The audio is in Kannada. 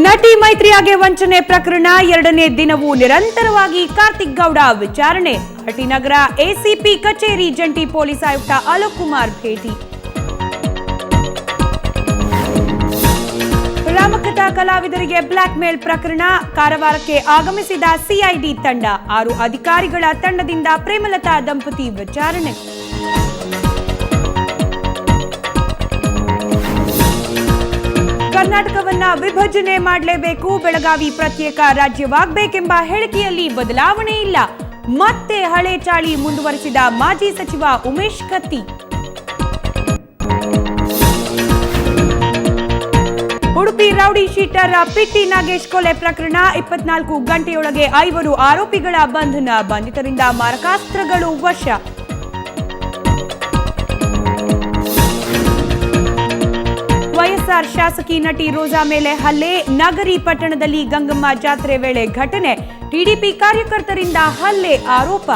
ನಟಿ ಮೈತ್ರಿಯಾಗೆ ವಂಚನೆ ಪ್ರಕರಣ ಎರಡನೇ ದಿನವೂ ನಿರಂತರವಾಗಿ ಕಾರ್ತಿಕ್ ಗೌಡ ವಿಚಾರಣೆ. ಹಟ್ಟಿನಗರ ಎಸಿಪಿ ಕಚೇರಿ ಜಂಟಿ ಪೊಲೀಸ್ ಆಯುಕ್ತ ಅಲೋಕ್ ಕುಮಾರ್ ಭೇಟಿ. ರಾಮಕಥಾ ಕಲಾವಿದರಿಗೆ ಬ್ಲಾಕ್ ಮೇಲ್ ಪ್ರಕರಣ. ಕಾರವಾರಕ್ಕೆ ಆಗಮಿಸಿದ ಸಿಐಡಿ ತಂಡ. 6 ಅಧಿಕಾರಿಗಳ ತಂಡದಿಂದ ಪ್ರೇಮಲತಾ ದಂಪತಿ ವಿಚಾರಣೆ. ಕರ್ನಾಟಕವನ್ನ ವಿಭಜನೆ ಮಾಡಲೇಬೇಕು, ಬೆಳಗಾವಿ ಪ್ರತ್ಯೇಕ ರಾಜ್ಯವಾಗಬೇಕೆಂಬ ಹೇಳಿಕೆಯಲ್ಲಿ ಬದಲಾವಣೆ ಇಲ್ಲ. ಮತ್ತೆ ಹಳೆ ಚಾಳಿ ಮುಂದುವರಿಸಿದ ಮಾಜಿ ಸಚಿವ ಉಮೇಶ್ ಕತ್ತಿ. ಉಡುಪಿ ರೌಡಿ ಶೀಟರ್ ಪಿಟ್ಟಿ ನಾಗೇಶ್ ಕೊಲೆ ಪ್ರಕರಣ. 24 ಗಂಟೆಯೊಳಗೆ 5 ಆರೋಪಿಗಳ ಬಂಧನ. ಬಂಧಿತರಿಂದ ಮಾರಕಾಸ್ತ್ರಗಳು ವಶ. ವೈಎಸ್ಆರ್ ಶಾಸಕಿ ನಟಿ ರೋಜಾ ಮೇಲೆ ಹಲ್ಲೆ. ನಗರಿ ಪಟ್ಟಣದಲ್ಲಿ ಗಂಗಮ್ಮ ಜಾತ್ರೆ ವೇಳೆ ಘಟನೆ. ಟಿಡಿಪಿ ಕಾರ್ಯಕರ್ತರಿಂದ ಹಲ್ಲೆ ಆರೋಪ.